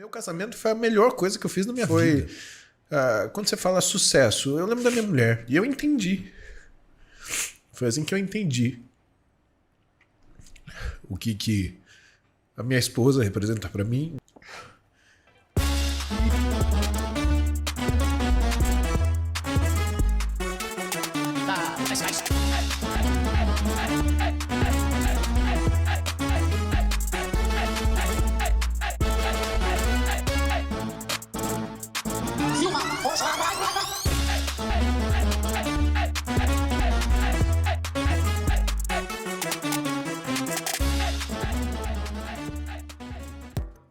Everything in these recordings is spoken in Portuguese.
Meu casamento foi a melhor coisa que eu fiz na minha vida. Quando você fala sucesso, eu lembro da minha mulher. E eu entendi. Foi assim que eu entendi o que a minha esposa representa pra mim.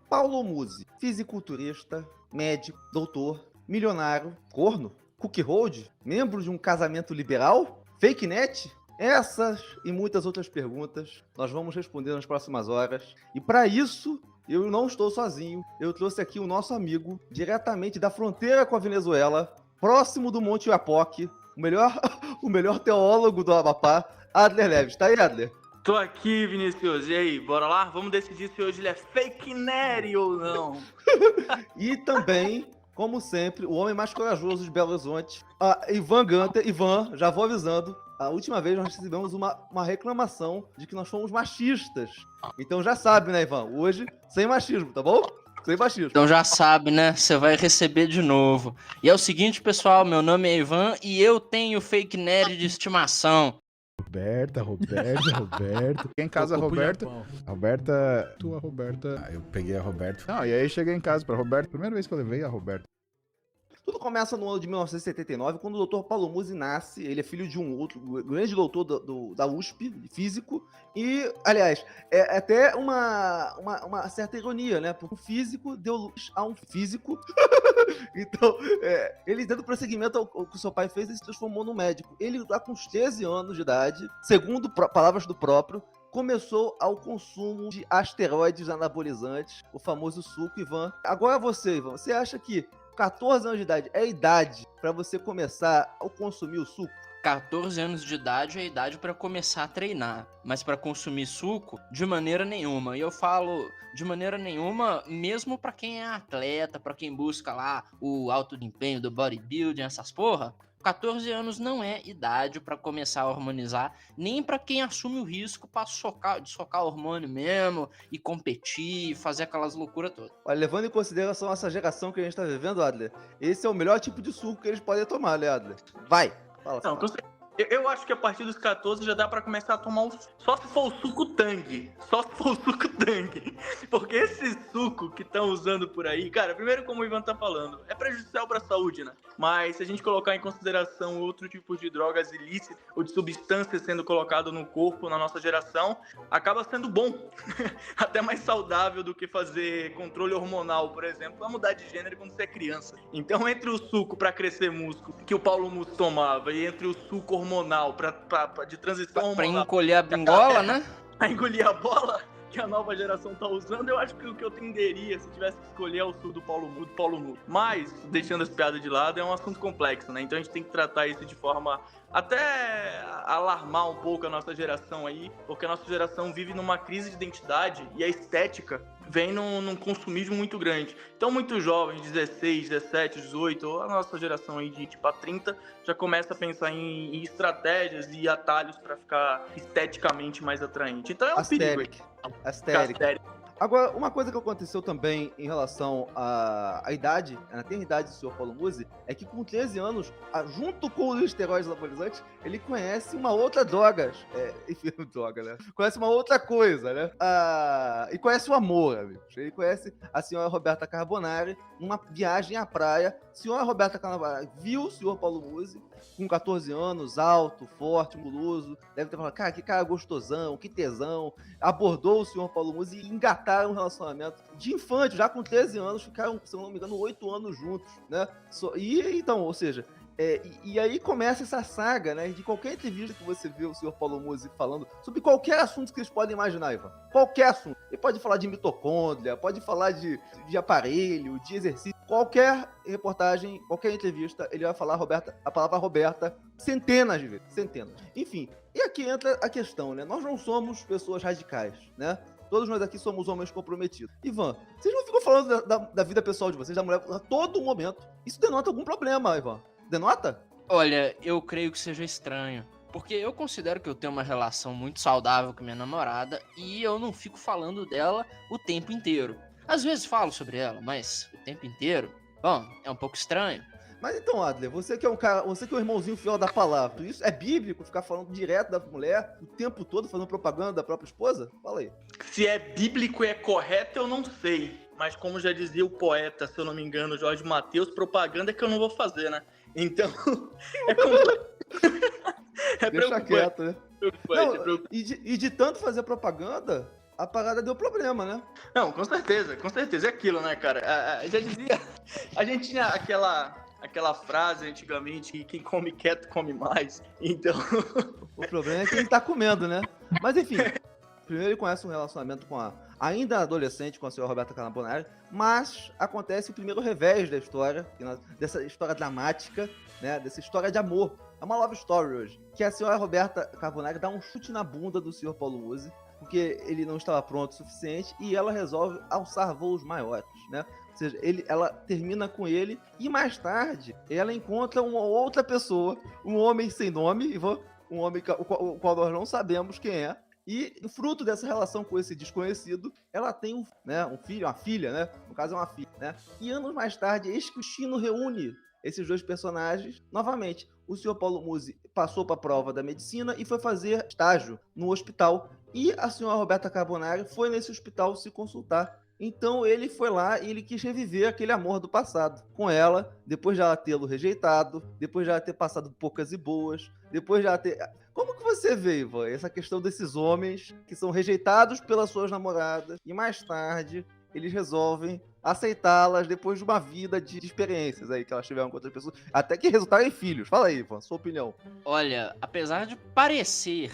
Paulo Musi, fisiculturista, médico, doutor, milionário, corno, cookie hold, membro de um casamento liberal, fake net? Essas e muitas outras perguntas nós vamos responder nas próximas horas. E para isso, eu não estou sozinho. Eu trouxe aqui o nosso amigo, diretamente da fronteira com a Venezuela, próximo do Monte Oiapoque, o melhor teólogo do Amapá, Adler Leves. Tá aí, Adler? Tô aqui, Vinícius. E aí, bora lá? Vamos decidir se hoje ele é fake nerd ou não. E também, como sempre, o homem mais corajoso de Belo Horizonte, Ivan Gunter. Ivan, já vou avisando, a última vez nós recebemos uma reclamação de que nós fomos machistas. Então já sabe, né, Ivan? Hoje, sem machismo, tá bom? Sem machismo. Então já sabe, né? Você vai receber de novo. E é o seguinte, pessoal, meu nome é Ivan e eu tenho fake nerd de estimação. Roberta. Quem em casa, Roberta? Tua Roberta. Eu peguei a Roberta. Não, e aí cheguei em casa pra Roberta. Primeira vez que eu levei a Roberta. Tudo começa no ano de 1979, quando o Dr. Paulo Musi nasce. Ele é filho de um outro grande doutor da USP, físico. E, aliás, é até uma certa ironia, né? Porque um físico deu luz a um físico. Então, ele dando prosseguimento ao que o seu pai fez, ele se transformou num médico. Ele, lá com uns 13 anos de idade, segundo palavras do próprio, começou ao consumo de asteroides anabolizantes, o famoso suco, Ivan. Agora você, Ivan, você acha que 14 anos de idade é a idade para você começar a consumir o suco? 14 anos de idade é a idade para começar a treinar, mas para consumir suco, de maneira nenhuma. E eu falo de maneira nenhuma, mesmo para quem é atleta, para quem busca lá o alto desempenho do bodybuilding, essas porra. 14 anos não é idade para começar a hormonizar, nem para quem assume o risco para socar hormônio mesmo e competir, fazer aquelas loucuras todas. Olha, levando em consideração essa geração que a gente tá vivendo, Adler, esse é o melhor tipo de suco que eles podem tomar, né, Adler? Vai! Fala, Não, eu acho que a partir dos 14 já dá pra começar a tomar só se for o suco Tang. Só se for o suco Tang. Porque esse suco que estão usando por aí, cara, primeiro, como o Ivan tá falando, é prejudicial pra saúde, né? Mas se a gente colocar em consideração outro tipo de drogas ilícitas ou de substâncias sendo colocado no corpo na nossa geração, acaba sendo bom. Até mais saudável do que fazer controle hormonal, por exemplo, pra mudar de gênero quando você é criança. Então, entre o suco pra crescer músculo que o Paulo Musi tomava e entre o suco hormonal de transição hormonal pra encolher a bingola, né? A engolir a bola que a nova geração tá usando, eu acho que o que eu tenderia, se tivesse que escolher, é o sul do Paulo Musi. Mas, deixando as piadas de lado, é um assunto complexo, né? Então a gente tem que tratar isso de forma até alarmar um pouco a nossa geração aí, porque a nossa geração vive numa crise de identidade e a estética vem num consumismo muito grande. Então muitos jovens, 16, 17, 18, ou a nossa geração aí de tipo a 30, já começa a pensar em estratégias e atalhos para ficar esteticamente mais atraente. Então é um perigo. Aesthetic. Agora, uma coisa que aconteceu também em relação à idade, na tenridade do senhor Paulo Musi, é que com 13 anos, junto com os esteroides anabolizantes, ele conhece uma outra droga. Enfim, droga, né? Conhece uma outra coisa, né? E conhece o amor, amigos. Ele conhece a senhora Roberta Carbonari numa viagem à praia. A senhora Roberta Carbonari viu o senhor Paulo Musi com 14 anos, alto, forte, musculoso. Deve ter falado, cara, que cara gostosão, que tesão. Abordou o senhor Paulo Musi e engataram um relacionamento de infante, já com 13 anos, ficaram, se eu não me engano, 8 anos juntos, né? Então, ou seja, e aí começa essa saga, né? De qualquer entrevista que você vê o senhor Paulo Musi falando sobre qualquer assunto que eles podem imaginar, Ivan. Qualquer assunto. Ele pode falar de mitocôndria, pode falar de aparelho, de exercício. Qualquer reportagem, qualquer entrevista, ele vai falar a palavra Roberta centenas de vezes. Centenas. Enfim, e aqui entra a questão, né? Nós não somos pessoas radicais, né? Todos nós aqui somos homens comprometidos. Ivan, vocês não ficam ficam falando da vida pessoal de vocês, da mulher, a todo momento. Isso denota algum problema, Ivan. Denota? Olha, eu creio que seja estranho. Porque eu considero que eu tenho uma relação muito saudável com minha namorada e eu não fico falando dela o tempo inteiro. Às vezes falo sobre ela, mas o tempo inteiro, bom, é um pouco estranho. Mas então, Adler, você que é um cara, você que é um irmãozinho fiel da palavra, isso é bíblico ficar falando direto da mulher o tempo todo, fazendo propaganda da própria esposa? Fala aí. Se é bíblico e é correto, eu não sei. Mas como já dizia o poeta, se eu não me engano, Jorge Mateus, propaganda é que eu não vou fazer, né? Então, é completo. É Deixa quieto, né? preocupante. E de tanto fazer propaganda, a parada deu problema, né? Não, com certeza. É aquilo, né, cara? Já dizia. A gente tinha aquela frase antigamente que quem come quieto come mais. Então. O problema é quem tá comendo, né? Mas enfim, primeiro ele conhece um relacionamento com ainda adolescente, com a senhora Roberta Carbonari, mas acontece o primeiro revés da história, dessa história dramática, né? Dessa história de amor. É uma love story hoje. Que a senhora Roberta Carbonari dá um chute na bunda do senhor Paulo Musi, porque ele não estava pronto o suficiente, e ela resolve alçar voos maiores, né? Ou seja, ela termina com ele, e mais tarde ela encontra uma outra pessoa, um homem sem nome, um homem o qual nós não sabemos quem é, e fruto dessa relação com esse desconhecido, ela tem um filho, uma filha, né? No caso é uma filha, né? E anos mais tarde, eis que o Chino reúne esses dois personagens novamente. O senhor Paulo Musi passou para a prova da medicina e foi fazer estágio no hospital. E a senhora Roberta Carbonari foi nesse hospital se consultar. Então ele foi lá e ele quis reviver aquele amor do passado com ela, depois de ela tê-lo rejeitado, depois de ela ter passado poucas e boas, depois de ela ter... Como que você vê, Ivan, essa questão desses homens que são rejeitados pelas suas namoradas e mais tarde eles resolvem aceitá-las depois de uma vida de experiências aí que elas tiveram com outras pessoas, até que resultaram em filhos? Fala aí, Ivan, sua opinião. Olha, apesar de parecer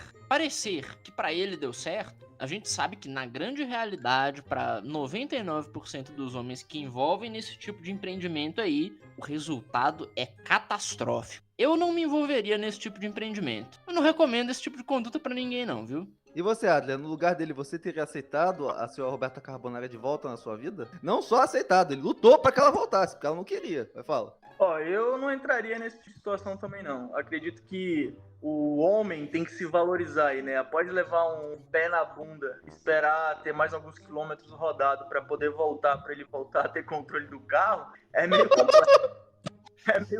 que pra ele deu certo, a gente sabe que na grande realidade, pra 99% dos homens que envolvem nesse tipo de empreendimento aí, o resultado é catastrófico. Eu não me envolveria nesse tipo de empreendimento. Eu não recomendo esse tipo de conduta pra ninguém não, viu? E você, Adler, no lugar dele, você teria aceitado a senhora Roberta Carbonari de volta na sua vida? Não só aceitado, ele lutou pra que ela voltasse, porque ela não queria. Vai, fala. Ó, eu não entraria nessa situação também, não. Acredito que o homem tem que se valorizar aí, né? Pode levar um pé na bunda, esperar ter mais alguns quilômetros rodados pra poder voltar, pra ele voltar a ter controle do carro, é meio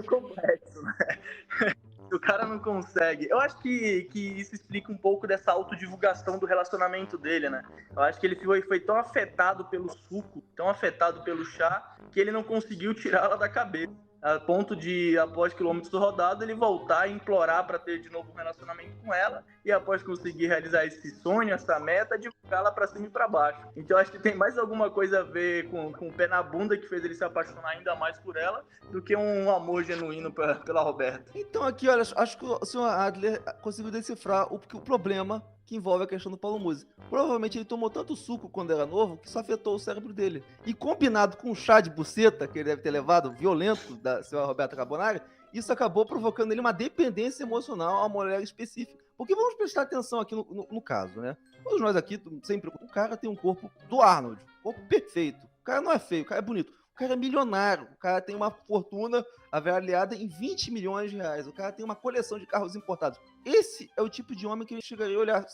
complexo. Né? O cara não consegue. Eu acho que isso explica um pouco dessa autodivulgação do relacionamento dele, né? Eu acho que ele foi tão afetado pelo suco, tão afetado pelo chá, que ele não conseguiu tirá-la da cabeça. A ponto de, após quilômetros rodados, ele voltar e implorar para ter de novo um relacionamento com ela. E após conseguir realizar esse sonho, essa meta, divulgá-la para cima e para baixo. Então acho que tem mais alguma coisa a ver com o pé na bunda que fez ele se apaixonar ainda mais por ela do que um amor genuíno pela Roberta. Então aqui, olha, acho que o senhor Adler conseguiu decifrar o problema que envolve a questão do Paulo Musi. Provavelmente ele tomou tanto suco quando era novo que isso afetou o cérebro dele. E combinado com o chá de buceta que ele deve ter levado, violento, da senhora Roberta Carbonari, isso acabou provocando nele uma dependência emocional a uma mulher específica. Porque vamos prestar atenção aqui no caso, né? Todos nós aqui, sempre, o cara tem um corpo do Arnold, corpo perfeito. O cara não é feio, o cara é bonito. O cara é milionário, o cara tem uma fortuna avaliada em 20 milhões de reais. O cara tem uma coleção de carros importados. Esse é o tipo de homem que ele chegaria a olhar,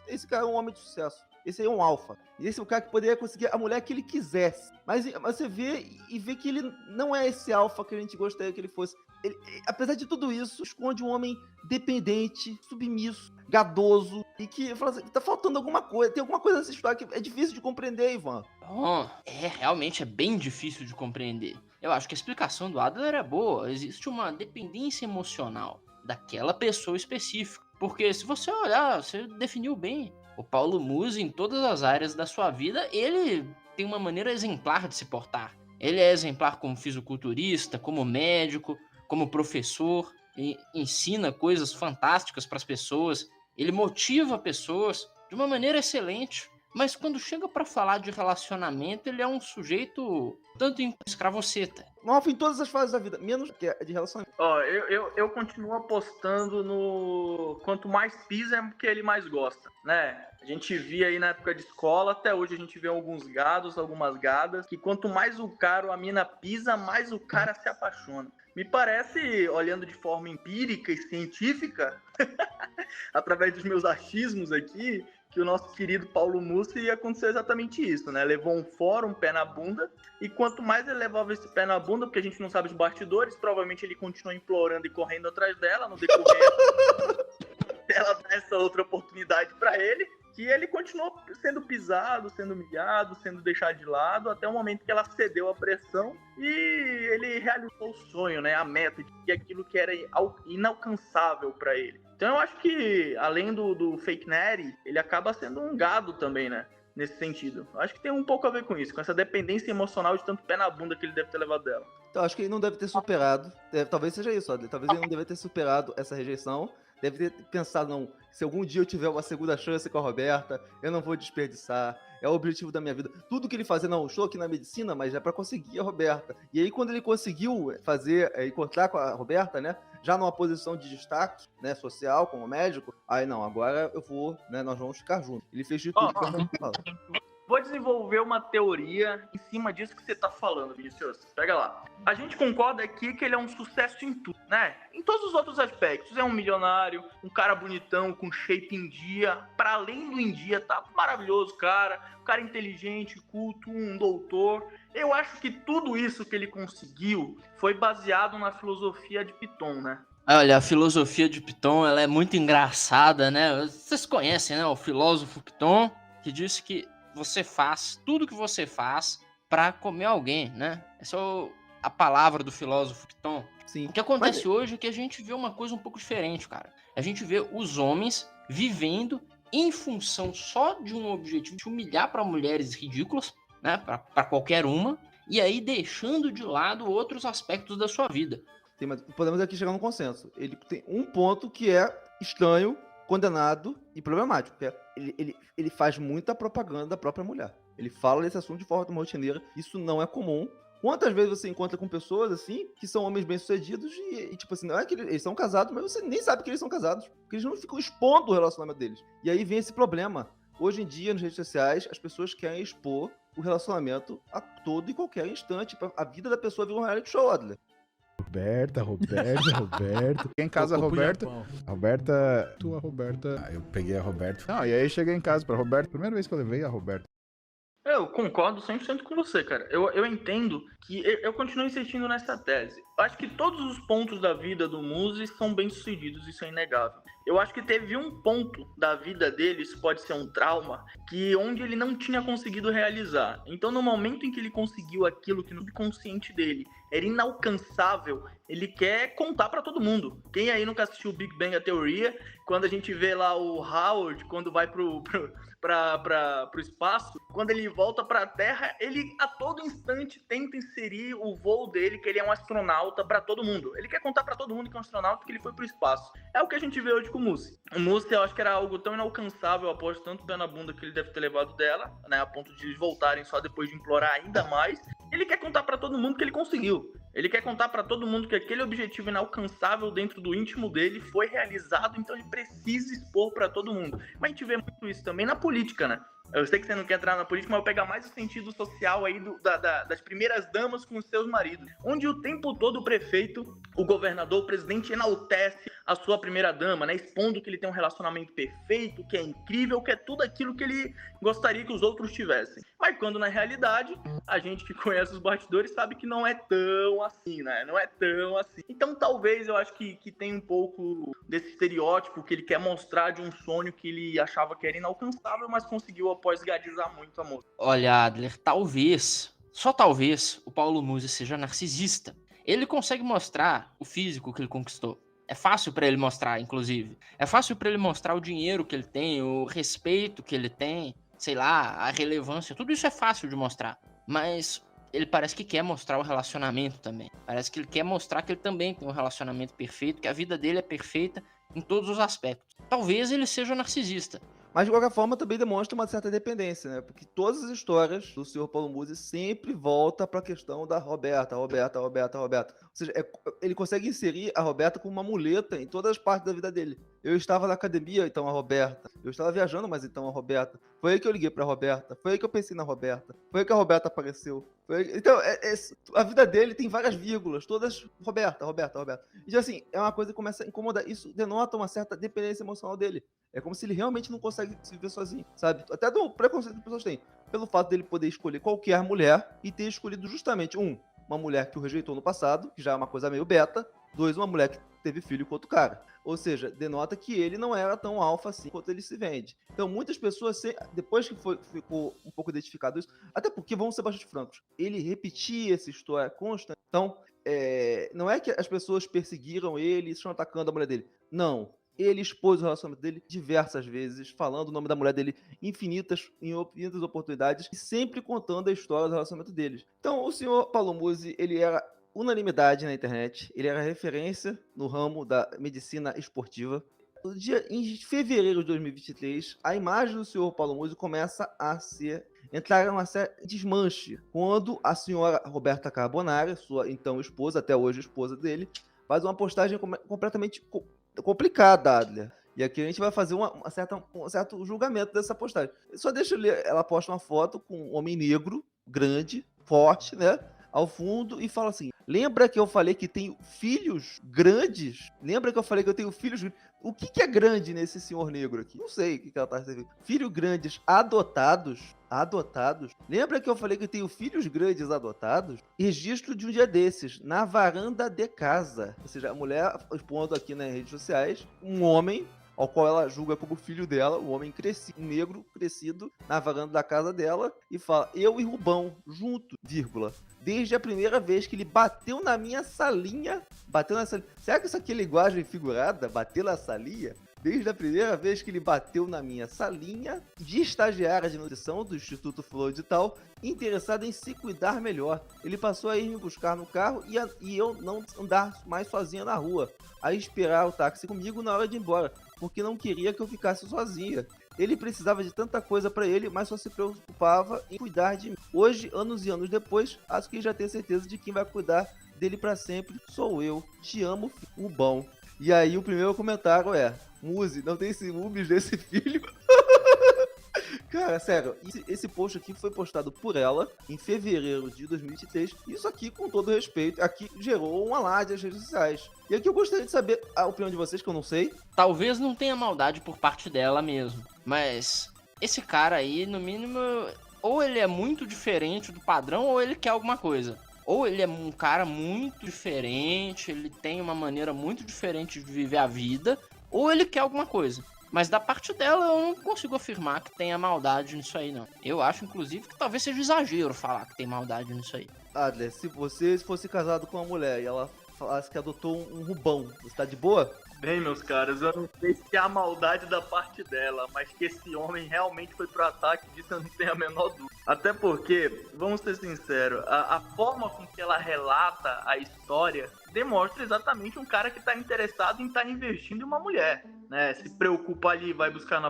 esse cara é um homem de sucesso. Esse aí é um alfa. Esse é o cara que poderia conseguir a mulher que ele quisesse. Mas você vê que ele não é esse alfa que a gente gostaria que ele fosse. Ele, apesar de tudo isso, esconde um homem dependente, submisso, gadoso, e que fala assim, tá faltando alguma coisa, tem alguma coisa nessa história que é difícil de compreender, Ivan. Bom, realmente é bem difícil de compreender. Eu acho que a explicação do Adler é boa. Existe uma dependência emocional daquela pessoa específica. Porque se você olhar, você definiu bem. O Paulo Musi, em todas as áreas da sua vida, ele tem uma maneira exemplar de se portar. Ele é exemplar como fisiculturista, como médico, como professor, ensina coisas fantásticas para as pessoas, ele motiva pessoas de uma maneira excelente, mas quando chega para falar de relacionamento, ele é um sujeito tanto escravoceta. Malfa em todas as fases da vida, menos que é de relacionamento. Ó, eu continuo apostando no... Quanto mais pisa, é porque ele mais gosta, né? A gente via aí na época de escola, até hoje a gente vê alguns gados, algumas gadas, que quanto mais o cara ou a mina pisa, mais o cara se apaixona. Me parece, olhando de forma empírica e científica, através dos meus achismos aqui, que o nosso querido Paulo Mussi ia acontecer exatamente isso, né? Levou um fora, um pé na bunda, e quanto mais ele levava esse pé na bunda, porque a gente não sabe os bastidores, provavelmente ele continuou implorando e correndo atrás dela, no decorrer dela dar essa outra oportunidade para ele, que ele continuou sendo pisado, sendo humilhado, sendo deixado de lado, até o momento que ela cedeu à pressão e ele realizou o sonho, né? A meta de aquilo que era inalcançável para ele. Então eu acho que, além do fake Nery, ele acaba sendo um gado também, né? Nesse sentido. Acho que tem um pouco a ver com isso, com essa dependência emocional de tanto pé na bunda que ele deve ter levado dela. Então, acho que ele não deve ter superado. Talvez seja isso, Adler. Talvez ele não deve ter superado essa rejeição. Deve ter pensado, não, se algum dia eu tiver uma segunda chance com a Roberta, eu não vou desperdiçar. É o objetivo da minha vida. Tudo que ele fazia, não, estou aqui na medicina, mas é pra conseguir a Roberta. E aí, quando ele conseguiu encontrar com a Roberta, né, já numa posição de destaque, né, social, como médico, aí não, agora eu vou, né, nós vamos ficar juntos. Ele fez de tudo pra falar. Vou desenvolver uma teoria em cima disso que você tá falando, Vinicius. Pega lá. A gente concorda aqui que ele é um sucesso em tudo, né? Em todos os outros aspectos. É um milionário, um cara bonitão, com shape em dia. Para além do em dia, tá maravilhoso, cara. Um cara inteligente, culto, um doutor. Eu acho que tudo isso que ele conseguiu foi baseado na filosofia de Piton, né? Olha, a filosofia de Piton, ela é muito engraçada, né? Vocês conhecem, né? O filósofo Piton, que disse que você faz tudo que você faz para comer alguém, né? Essa é a palavra do filósofo Piton. Sim. O que acontece hoje é que a gente vê uma coisa um pouco diferente, cara. A gente vê os homens vivendo em função só de um objetivo de humilhar para mulheres ridículas, né? Para qualquer uma, e aí deixando de lado outros aspectos da sua vida. Sim, mas podemos aqui chegar num consenso. Ele tem um ponto que é estranho, condenado e problemático, que é ele faz muita propaganda da própria mulher. Ele fala desse assunto de forma rotineira, isso não é comum. Quantas vezes você encontra com pessoas, assim, que são homens bem-sucedidos e tipo assim, não é que eles são casados, mas você nem sabe que eles são casados, porque eles não ficam expondo o relacionamento deles. E aí vem esse problema. Hoje em dia, nas redes sociais, as pessoas querem expor o relacionamento a todo e qualquer instante. A vida da pessoa vira um reality show, Adler. Roberta. Quem em casa, Roberta? Roberta. Tua Roberta. Eu peguei a Roberta. Não, e aí cheguei em casa pra Roberta. Primeira vez que eu levei a Roberta. Eu concordo 100% com você, cara. Eu entendo que eu continuo insistindo nessa tese. Eu acho que todos os pontos da vida do Musi são bem-sucedidos, isso é inegável. Eu acho que teve um ponto da vida dele, isso pode ser um trauma, que onde ele não tinha conseguido realizar. Então, no momento em que ele conseguiu aquilo que no subconsciente dele era inalcançável, ele quer contar pra todo mundo. Quem aí nunca assistiu o Big Bang, a teoria, quando a gente vê lá o Howard, quando vai pro espaço, quando ele volta pra Terra, ele a todo instante tenta inserir o voo dele, que ele é um astronauta, pra todo mundo. Ele quer contar pra todo mundo que é um astronauta, porque ele foi pro espaço. É o que a gente vê hoje com o Musi. O Musi, eu acho que era algo tão inalcançável, eu aposto tanto pé na bunda que ele deve ter levado dela, né, a ponto de eles voltarem só depois de implorar ainda mais. Ele quer contar pra todo mundo que ele conseguiu. Ele quer contar pra todo mundo que aquele objetivo inalcançável dentro do íntimo dele foi realizado, então ele precisa expor pra todo mundo. Mas a gente vê muito isso também na política, né? Eu sei que você não quer entrar na política, mas eu pego mais o sentido social aí das primeiras damas com os seus maridos. Onde o tempo todo o prefeito, o governador, o presidente enaltece a sua primeira dama, né? Expondo que ele tem um relacionamento perfeito, que é incrível, que é tudo aquilo que ele gostaria que os outros tivessem. Mas quando na realidade, a gente que conhece os bastidores sabe que não é tão assim, né? Não é tão assim. Então talvez eu acho que tem um pouco desse estereótipo que ele quer mostrar de um sonho que ele achava que era inalcançável, mas conseguiu após gadizar muito a moça. Olha, Adler, talvez, só talvez, o Paulo Musi seja narcisista. Ele consegue mostrar o físico que ele conquistou. É fácil pra ele mostrar, inclusive. É fácil pra ele mostrar o dinheiro que ele tem, o respeito que ele tem, sei lá, a relevância. Tudo isso é fácil de mostrar. Mas ele parece que quer mostrar o relacionamento também. Parece que ele quer mostrar que ele também tem um relacionamento perfeito, que a vida dele é perfeita em todos os aspectos. Talvez ele seja narcisista. Mas, de qualquer forma, também demonstra uma certa dependência, né? Porque todas as histórias do Sr. Paulo Musi sempre volta para a questão da Roberta. Ou seja, ele consegue inserir a Roberta como uma muleta em todas as partes da vida dele. Eu estava na academia, então a Roberta. Eu estava viajando, mas então a Roberta. Foi aí que eu liguei pra Roberta. Foi aí que eu pensei na Roberta. Foi aí que a Roberta apareceu. Então, a vida dele tem várias vírgulas, todas Roberta. E assim, é uma coisa que começa a incomodar. Isso denota uma certa dependência emocional dele. É como se ele realmente não consegue se viver sozinho, sabe? Até do preconceito que as pessoas têm. Pelo fato dele poder escolher qualquer mulher e ter escolhido justamente, uma mulher que o rejeitou no passado, que já é uma coisa meio beta. 2, uma mulher que teve filho com outro cara. Ou seja, denota que ele não era tão alfa assim quanto ele se vende. Então, muitas pessoas, depois que ficou um pouco identificado isso, até porque, vamos ser bastante francos, ele repetia essa história constante. Então, não é que as pessoas perseguiram ele e estão atacando a mulher dele. Não. Ele expôs o relacionamento dele diversas vezes, falando o nome da mulher dele em infinitas oportunidades e sempre contando a história do relacionamento deles. Então, o senhor Paulo Musi, ele era unanimidade na internet, ele era referência no ramo da medicina esportiva. Em fevereiro de 2023, a imagem do senhor Paulo Musi começa a entrar em uma série de desmanche, quando a senhora Roberta Carbonara, sua então esposa, até hoje esposa dele, faz uma postagem completamente complicada, Adler. E aqui a gente vai fazer um certo julgamento dessa postagem. Só deixa eu ler, ela posta uma foto com um homem negro, grande, forte, né? Ao fundo e fala assim: lembra que eu falei que tenho filhos grandes? Lembra que eu falei que eu tenho filhos grandes? O que é grande nesse senhor negro aqui? Não sei o que ela tá dizendo. Filhos grandes adotados? Lembra que eu falei que eu tenho filhos grandes adotados? Registro de um dia desses, na varanda de casa. Ou seja, a mulher expondo aqui nas redes sociais um homem ao qual ela julga como filho dela, um homem crescido, negro, crescido, na varanda da casa dela, e fala: eu e Rubão, junto, vírgula. Desde a primeira vez que ele bateu na minha salinha. Será que isso aqui é linguagem figurada? Bater na salinha? Desde a primeira vez que ele bateu na minha salinha, de estagiária de nutrição do Instituto Flor de Tal, interessada em se cuidar melhor. Ele passou a ir me buscar no carro e eu não andar mais sozinha na rua, a esperar o táxi comigo na hora de ir embora, porque não queria que eu ficasse sozinha. Ele precisava de tanta coisa pra ele, mas só se preocupava em cuidar de mim. Hoje, anos e anos depois, acho que já tenho certeza de quem vai cuidar dele pra sempre sou eu. Te amo, o bom. E aí o primeiro comentário é: Musi, não tem ciúmes desse filho? Cara, sério, esse post aqui foi postado por ela em fevereiro de 2023. Isso aqui, com todo respeito, aqui gerou um alarde nas redes sociais. E aqui eu gostaria de saber a opinião de vocês, que eu não sei. Talvez não tenha maldade por parte dela mesmo, mas esse cara aí, no mínimo, ou ele é muito diferente do padrão, ou ele quer alguma coisa. Ou ele é um cara muito diferente, ele tem uma maneira muito diferente de viver a vida, ou ele quer alguma coisa. Mas da parte dela eu não consigo afirmar que tenha maldade nisso aí, não. Eu acho, inclusive, que talvez seja exagero falar que tem maldade nisso aí. Adler, se você fosse casado com uma mulher e ela falasse que adotou um Rubão, você tá de boa? Bem, meus caras, eu não sei se é a maldade da parte dela, mas que esse homem realmente foi pro ataque disso eu não tenho a menor dúvida. Até porque, vamos ser sinceros, a forma com que ela relata a história demonstra exatamente um cara que tá interessado em estar investindo em uma mulher, né? Se preocupa ali, vai buscar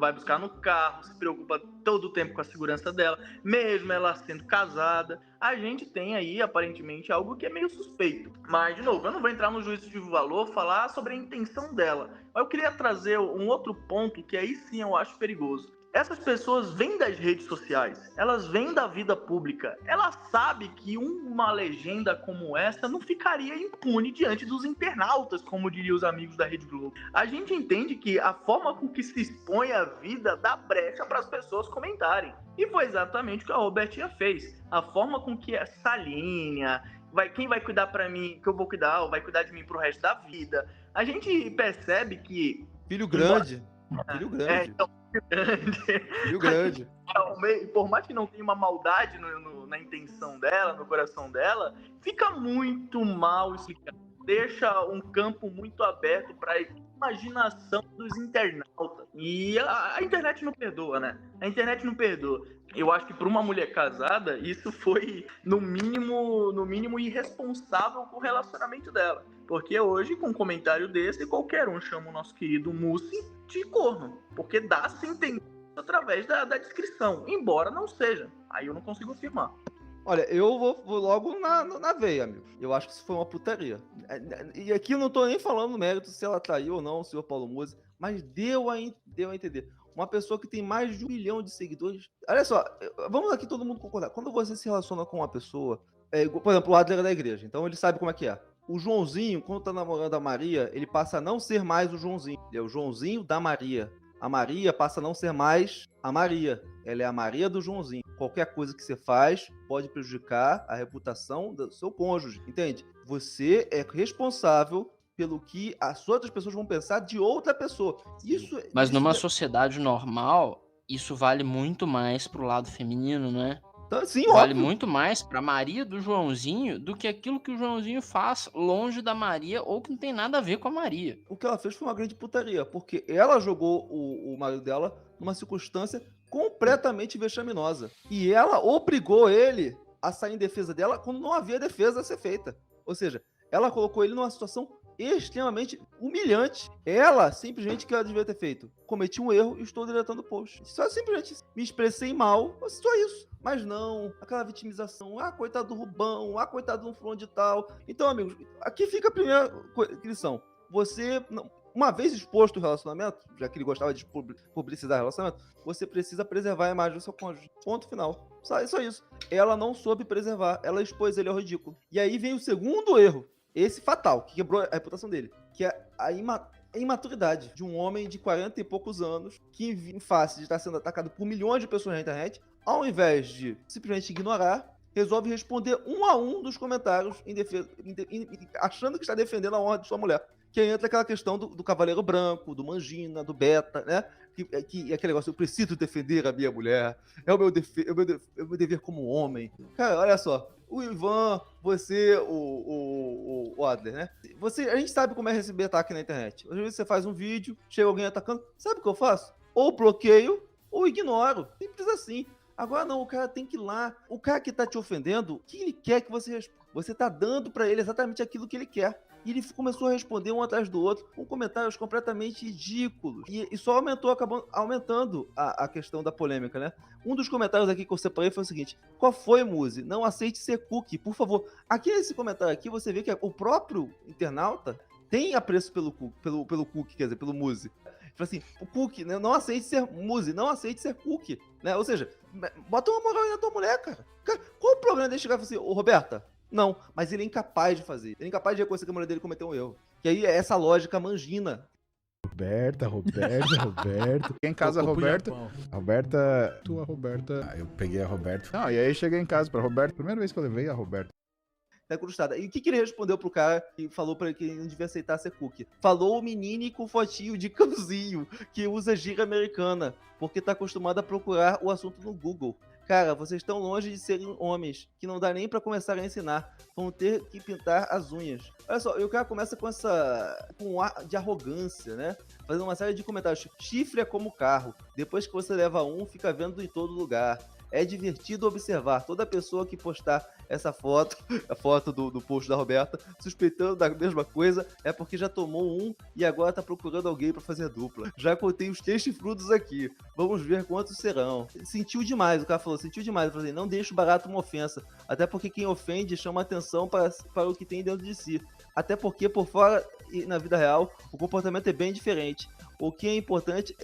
vai buscar no carro, se preocupa todo o tempo com a segurança dela, mesmo ela sendo casada. A gente tem aí, aparentemente, algo que é meio suspeito. Mas, de novo, eu não vou entrar no juízo de valor, falar sobre a intenção dela. Mas eu queria trazer um outro ponto que aí sim eu acho perigoso. Essas pessoas vêm das redes sociais, elas vêm da vida pública, ela sabe que uma legenda como essa não ficaria impune diante dos internautas, como diriam os amigos da Rede Globo. A gente entende que a forma com que se expõe a vida dá brecha para as pessoas comentarem. E foi exatamente o que a Robertinha fez. A forma com que essa linha, quem vai cuidar para mim, que eu vou cuidar, ou vai cuidar de mim pro resto da vida. A gente percebe que... Filho grande. Filho grande. Então, Filho grande. Por mais que não tenha uma maldade na intenção dela, no coração dela, fica muito mal explicado. Deixa um campo muito aberto para imaginação dos internautas. E a internet não perdoa, né? A internet não perdoa. Eu acho que para uma mulher casada, isso foi, no mínimo irresponsável com o relacionamento dela. Porque hoje, com um comentário desse, qualquer um chama o nosso querido Mussi de corno. Porque dá-se entender através da descrição. Embora não seja. Aí eu não consigo afirmar. Olha, eu vou logo na veia, amigo. Eu acho que isso foi uma putaria. E aqui eu não tô nem falando no mérito se ela traiu ou não o senhor Paulo Musi, mas deu a entender. Uma pessoa que tem mais de 1 milhão de seguidores. Olha só, vamos aqui todo mundo concordar. Quando você se relaciona com uma pessoa, por exemplo, o Adler é da igreja, então ele sabe como é que é. O Joãozinho, quando tá namorando a Maria, ele passa a não ser mais o Joãozinho. Ele é o Joãozinho da Maria. A Maria passa a não ser mais a Maria. Ela é a Maria do Joãozinho. Qualquer coisa que você faz pode prejudicar a reputação do seu cônjuge, entende? Você é responsável pelo que as outras pessoas vão pensar de outra pessoa. Mas numa sociedade normal, isso vale muito mais pro lado feminino, né? Então, sim, vale óbvio. muito mais pra Maria do Joãozinho do que aquilo que o Joãozinho faz longe da Maria ou que não tem nada a ver com a Maria. O que ela fez foi uma grande putaria, porque ela jogou o marido dela numa circunstância completamente vexaminosa. E ela obrigou ele a sair em defesa dela quando não havia defesa a ser feita. Ou seja, ela colocou ele numa situação extremamente humilhante. Ela, simplesmente, que ela devia ter feito? Cometi um erro e estou deletando o post. Só simplesmente me expressei mal, só isso. Mas não, aquela vitimização, coitado do Rubão, coitado do fulano de tal. Então, amigos, aqui fica a primeira lição. Você, uma vez exposto o relacionamento, já que ele gostava de publicizar o relacionamento, você precisa preservar a imagem do seu cônjuge. Ponto final. Só isso. Ela não soube preservar, ela expôs ele ao ridículo. E aí vem o segundo erro, esse fatal, que quebrou a reputação dele, que é a imaturidade de um homem de 40 e poucos anos, que em face de estar sendo atacado por milhões de pessoas na internet, ao invés de simplesmente ignorar, resolve responder um a um dos comentários em defesa, achando que está defendendo a honra de sua mulher. Que aí entra aquela questão do Cavaleiro Branco, do Mangina, do Beta, né? Que aquele negócio, eu preciso defender a minha mulher, é o meu dever como homem. Cara, olha só, o Ivan, você, o Adler, né? A gente sabe como é receber ataque na internet. Às vezes você faz um vídeo, chega alguém atacando, sabe o que eu faço? Ou bloqueio, ou ignoro. Simples assim. Agora não, o cara tem que ir lá. O cara que tá te ofendendo, o que ele quer que você responda? Você tá dando pra ele exatamente aquilo que ele quer. E ele começou a responder um atrás do outro com comentários completamente ridículos. E só acabou aumentando a questão da polêmica, né? Um dos comentários aqui que eu separei foi o seguinte: qual foi, Muzi? Não aceite ser cookie, por favor. Aqui nesse comentário aqui, você vê que o próprio internauta tem apreço pelo cookie, quer dizer, pelo Muzi. Ele fala assim, o cookie, né? Não aceite ser Muzi, não aceite ser cookie, né? Ou seja, bota uma moral aí na tua mulher, cara. Qual o problema dele chegar e falar assim, ô Roberta? Não, mas ele é incapaz de fazer. Ele é incapaz de reconhecer que a mulher dele cometeu um erro. E aí é essa lógica mangina. Roberta. Cheguei em casa, Roberta. Tua Roberta. Eu peguei a Roberta. Não, e aí cheguei em casa pra Roberta. Primeira vez que eu levei a Roberta. Tá crustada. E o que ele respondeu pro cara que falou pra ele que ele não devia aceitar ser cookie? Falou o menino com fotinho de cãozinho que usa gíria americana, porque tá acostumado a procurar o assunto no Google. Cara, vocês estão longe de serem homens, que não dá nem pra começar a ensinar. Vão ter que pintar as unhas. Olha só, e o cara começa com um ar de arrogância, né? Fazendo uma série de comentários. Chifre é como carro. Depois que você leva um, fica vendo em todo lugar. É divertido observar toda pessoa que postar essa foto, a foto do post da Roberta, suspeitando da mesma coisa, é porque já tomou um e agora tá procurando alguém pra fazer dupla. Já contei os 3 chifrudos aqui, vamos ver quantos serão. Sentiu demais, o cara falou, sentiu demais. Eu falei, não deixe o barato uma ofensa, até porque quem ofende chama atenção para o que tem dentro de si. Até porque por fora e na vida real, o comportamento é bem diferente. O que é importante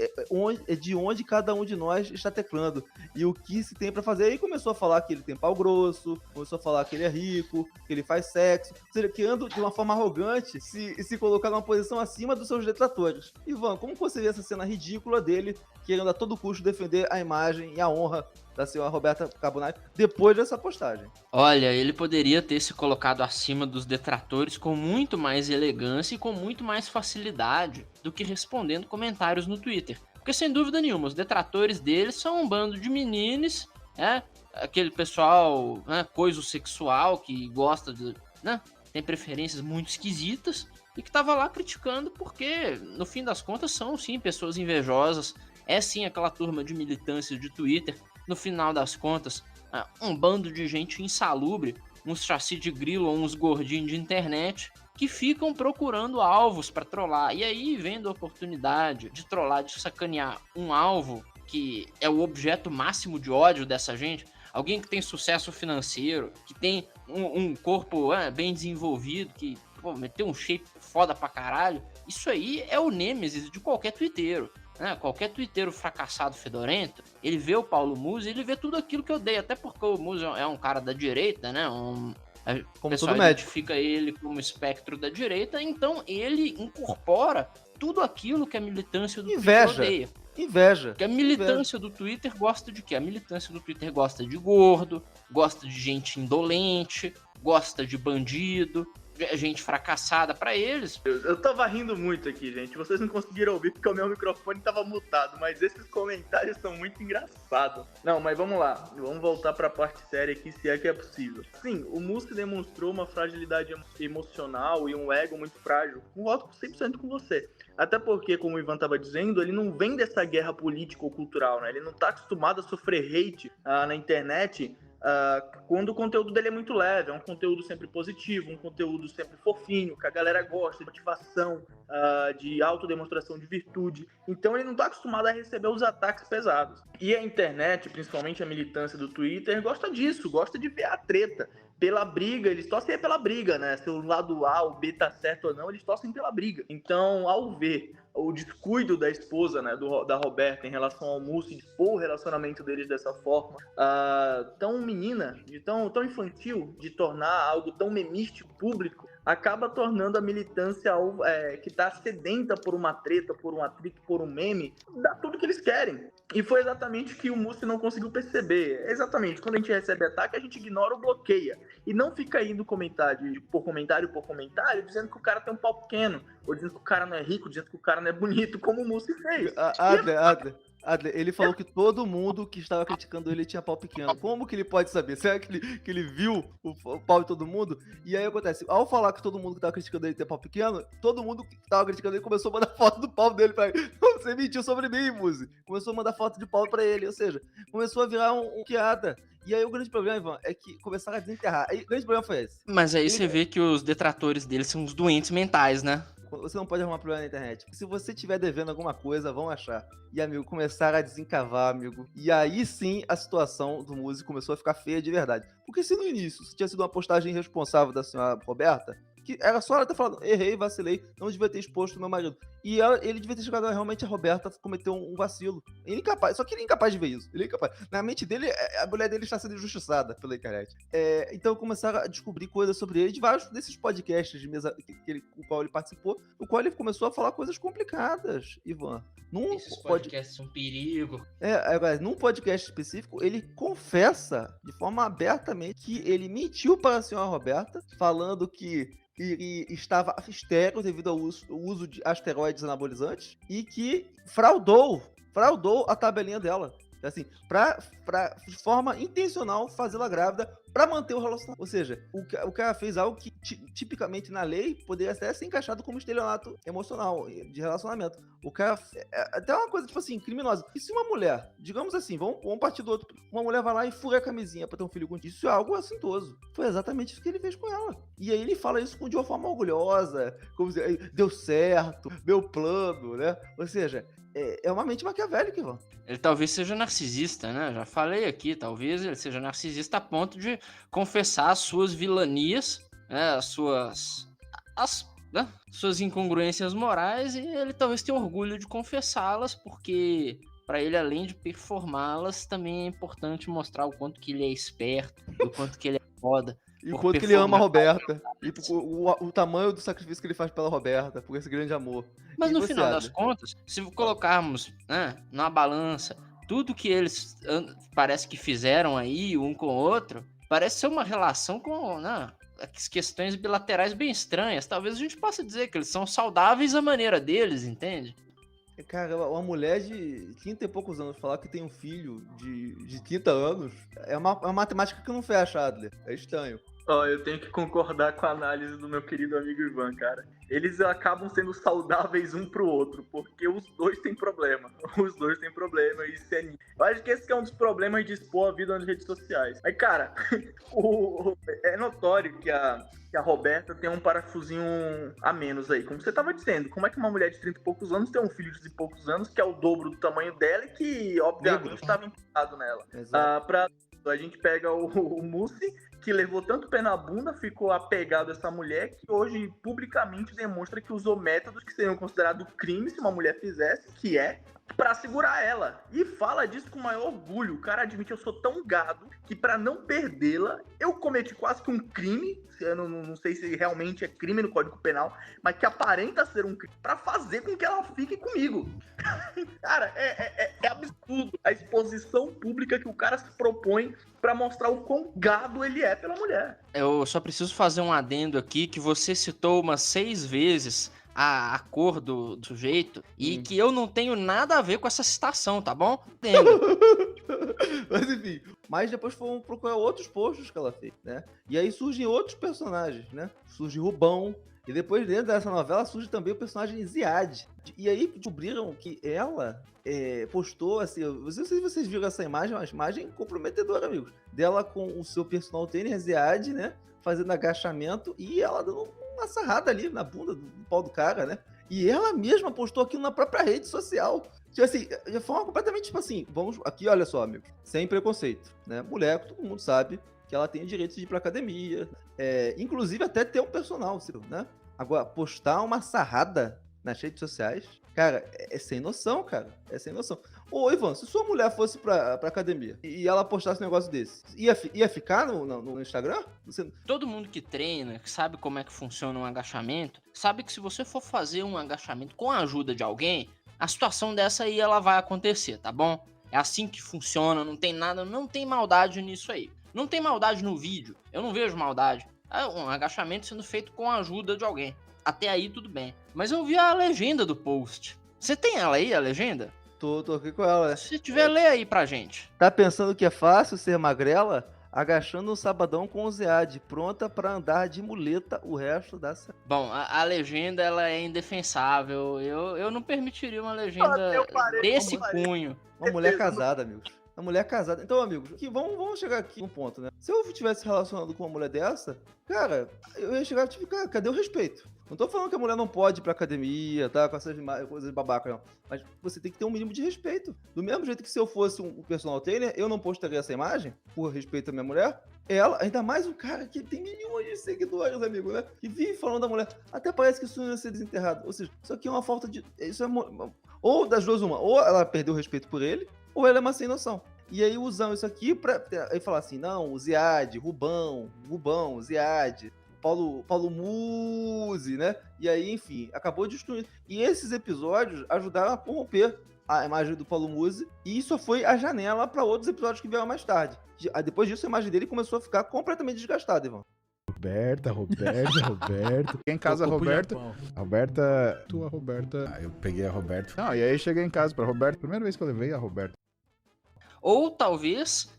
é de onde cada um de nós está teclando e o que se tem pra fazer. Aí começou a falar que ele tem pau grosso, começou a falar que ele é rico, que ele faz sexo, ou seja, querendo de uma forma arrogante se colocar numa posição acima dos seus detratores. Ivan, como você vê essa cena ridícula dele querendo a todo custo defender a imagem e a honra da senhora Roberta Carbonari depois dessa postagem? Olha, ele poderia ter se colocado acima dos detratores com muito mais elegância e com muito mais facilidade do que respondendo comentários no Twitter. Porque sem dúvida nenhuma, os detratores dele são um bando de meninos, né? Aquele pessoal, né, coiso sexual que gosta de, né, tem preferências muito esquisitas e que tava lá criticando porque, no fim das contas, são sim pessoas invejosas, é sim aquela turma de militância de Twitter, no final das contas, um bando de gente insalubre, uns chassi de grilo ou uns gordinhos de internet que ficam procurando alvos para trollar. E aí, vendo a oportunidade de trollar, de sacanear um alvo que é o objeto máximo de ódio dessa gente, alguém que tem sucesso financeiro, que tem um corpo bem desenvolvido, que meteu um shape foda pra caralho, isso aí é o nêmesis de qualquer twitteiro. Qualquer twitteiro fracassado fedorento, ele vê o Paulo Musi, ele vê tudo aquilo que eu odeio, até porque o Musi é um cara da direita, né? O pessoal identifica ele como espectro da direita, então ele incorpora tudo aquilo que a militância do Twitter odeia. Inveja. Que a militância do Twitter gosta de quê? A militância do Twitter gosta de gordo, gosta de gente indolente, gosta de bandido, gente fracassada. Pra eles. Eu tava rindo muito aqui, gente. Vocês não conseguiram ouvir porque o meu microfone tava mutado, mas esses comentários são muito engraçados. Não, mas vamos lá. Vamos voltar pra parte séria aqui, se é que é possível. Sim, o Musk demonstrou uma fragilidade emocional e um ego muito frágil. Concordo 100% com você. Até porque, como o Ivan tava dizendo, ele não vem dessa guerra política ou cultural, né? Ele não tá acostumado a sofrer hate na internet quando o conteúdo dele é muito leve, é um conteúdo sempre positivo, um conteúdo sempre fofinho, que a galera gosta, de motivação, de autodemonstração de virtude. Então ele não tá acostumado a receber os ataques pesados. E a internet, principalmente a militância do Twitter, gosta disso, gosta de ver a treta. Pela briga, eles torcem pela briga, né? Se o lado A ou B tá certo ou não, eles torcem pela briga. Então, ao ver o descuido da esposa, né, da Roberta em relação ao Musi, expor o relacionamento deles dessa forma, tão menina, tão infantil, de tornar algo tão memístico público, acaba tornando a militância que tá sedenta por uma treta, por um atrito, por um meme, dá tudo que eles querem. E foi exatamente o que o Musi não conseguiu perceber. Exatamente, quando a gente recebe ataque, a gente ignora ou bloqueia. E não fica indo comentário por comentário, dizendo que o cara tem um pau pequeno, ou dizendo que o cara não é rico, dizendo que o cara não é bonito, como o Musi fez. Adler, ele falou que todo mundo que estava criticando ele tinha pau pequeno. Como que ele pode saber? Será que ele viu o pau de todo mundo? E aí acontece, ao falar que todo mundo que estava criticando ele tem pau pequeno, todo mundo que estava criticando ele começou a mandar foto do pau dele pra ele. Você mentiu sobre mim, Musi. Começou a mandar foto de pau pra ele, ou seja, começou a virar um piada. E aí o grande problema, Ivan, é que começaram a desenterrar. Aí, o grande problema foi esse. Mas aí você vê que os detratores dele são os doentes mentais, né? Você não pode arrumar problema na internet. Se você estiver devendo alguma coisa, vão achar. E, amigo, começaram a desencavar, amigo. E aí sim a situação do músico começou a ficar feia de verdade. Porque se no início tinha sido uma postagem irresponsável da senhora Roberta, que era só ela ter falado, errei, vacilei, não devia ter exposto meu marido. E ele devia ter chegado realmente a Roberta cometeu um vacilo. Ele é incapaz, só que ele é incapaz de ver isso. Ele é incapaz. Na mente dele, a mulher dele está sendo injustiçada pela internet. Então começaram a descobrir coisas sobre ele de vários desses podcasts de mesa com o qual ele participou, no qual ele começou a falar coisas complicadas, Ivan. Esses podcasts são um perigo. Num podcast específico, ele confessa de forma abertamente que ele mentiu para a senhora Roberta, falando que ele estava estéril devido ao uso de asteroides anabolizantes e que fraudou a tabelinha dela. Assim, de forma intencional, fazê-la grávida para manter o relacionamento. Ou seja, o cara fez algo que tipicamente na lei poderia até ser encaixado como estelionato emocional, de relacionamento. O cara até uma coisa, tipo assim, criminosa. E se uma mulher, digamos assim, vamos partir do outro, uma mulher vai lá e fura a camisinha pra ter um filho contigo, isso é algo assintoso. Foi exatamente isso que ele fez com ela. E aí ele fala isso de uma forma orgulhosa, como se deu certo, meu plano, né? Ou seja, é uma mente maquiavélica, Ivan. Ele talvez seja narcisista, né? Já falei aqui, talvez ele seja narcisista a ponto de confessar as suas vilanias, né? As suas incongruências morais, e ele talvez tenha orgulho de confessá-las, porque para ele, além de performá-las, também é importante mostrar o quanto que ele é esperto, o quanto que ele é foda. E o quanto que ele ama a Roberta. E o tamanho do sacrifício que ele faz pela Roberta, por esse grande amor. Mas no final das contas, se colocarmos, né, na balança tudo que eles parece que fizeram aí, um com o outro, parece ser uma relação com, né, as questões bilaterais bem estranhas. Talvez a gente possa dizer que eles são saudáveis à maneira deles, entende? Cara, uma mulher de 30 e poucos anos falar que tem um filho de 30 anos é uma matemática que não fecha, Adler. É estranho. Ó, eu tenho que concordar com a análise do meu querido amigo Ivan, cara. Eles acabam sendo saudáveis um pro outro, porque os dois têm problema. Os dois têm problema, e isso é nítido. Eu acho que esse é um dos problemas de expor a vida nas redes sociais. Mas, cara, é notório que a Roberta tem um parafusinho a menos aí. Como você tava dizendo, como é que uma mulher de 30 e poucos anos tem um filho de 30 e poucos anos, que é o dobro do tamanho dela e que, obviamente, estava implicado nela? A gente pega o Mussi, que levou tanto pé na bunda, ficou apegado a essa mulher, que hoje publicamente demonstra que usou métodos que seriam considerados crime se uma mulher fizesse, que é pra segurar ela. E fala disso com o maior orgulho. O cara admite: eu sou tão gado que pra não perdê-la, eu cometi quase que um crime, eu não sei se realmente é crime no Código Penal, mas que aparenta ser um crime, pra fazer com que ela fique comigo. Cara, é absurdo a exposição pública que o cara se propõe pra mostrar o quão gado ele é pela mulher. Eu só preciso fazer um adendo aqui, que você citou umas 6 vezes a cor do sujeito, e que eu não tenho nada a ver com essa citação, tá bom? Entendo. Mas enfim, mas depois fomos procurar outros posts que ela fez, né? E aí surgem outros personagens, né? Surge Rubão, e depois dentro dessa novela surge também o personagem Ziad. E aí descobriram que ela postou, assim, eu não sei se vocês viram essa imagem, uma imagem comprometedora, amigos, dela com o seu personal trainer Ziad, né? Fazendo agachamento, e ela dando uma sarrada ali na bunda do pau do cara, né? E ela mesma postou aquilo na própria rede social. Tipo assim, de forma completamente, tipo assim, vamos aqui, olha só, amigos, sem preconceito, né? Mulher, todo mundo sabe que ela tem o direito de ir pra academia, inclusive até ter um personal, né? Agora, postar uma sarrada nas redes sociais, cara, é sem noção, cara. É sem noção. Ô, Ivan, se sua mulher fosse pra academia e ela postasse um negócio desse, ia ficar no Instagram? Todo mundo que treina, que sabe como é que funciona um agachamento, sabe que se você for fazer um agachamento com a ajuda de alguém, a situação dessa aí ela vai acontecer, tá bom? É assim que funciona, não tem nada, não tem maldade nisso aí. Não tem maldade no vídeo, eu não vejo maldade. É um agachamento sendo feito com a ajuda de alguém. Até aí tudo bem. Mas eu vi a legenda do post. Você tem ela aí, a legenda? Tô aqui com ela, né? Se tiver, lê aí pra gente. Tá pensando que é fácil ser magrela? Agachando um sabadão com o Zead, pronta pra andar de muleta o resto da semana. Bom, a legenda ela é indefensável. Eu não permitiria uma legenda desse cunho. Uma mulher casada, amigos. Uma mulher casada. Então, amigos, vamos chegar aqui num ponto, né? Se eu tivesse relacionado com uma mulher dessa, cara, eu ia chegar tipo, cara, cadê o respeito? Não tô falando que a mulher não pode ir pra academia, tá? Com essas coisas babacas, não. Mas você tem que ter um mínimo de respeito. Do mesmo jeito que se eu fosse um personal trainer, eu não postaria essa imagem, por respeito à minha mulher. Ela, ainda mais um cara que tem milhões de seguidores, amigo, né? Que vive falando da mulher. Até parece que isso ia ser desenterrado. Ou seja, isso aqui é uma falta de... Isso é ou das duas uma. Ou ela perdeu o respeito por ele, ou ela é uma sem noção. E aí usam isso aqui pra falar assim, não, o Ziad, Rubão, Ziad, Paulo Musi, né? E aí, enfim, acabou destruindo. E esses episódios ajudaram a corromper a imagem do Paulo Musi, e isso foi a janela para outros episódios que vieram mais tarde. Depois disso, a imagem dele começou a ficar completamente desgastada, Ivan. Roberta. Cheguei em casa, Roberta. Tua Roberta. Ah, eu peguei a Roberta. Não, e aí cheguei em casa pra Roberta. Primeira vez que eu levei a Roberta. Ou talvez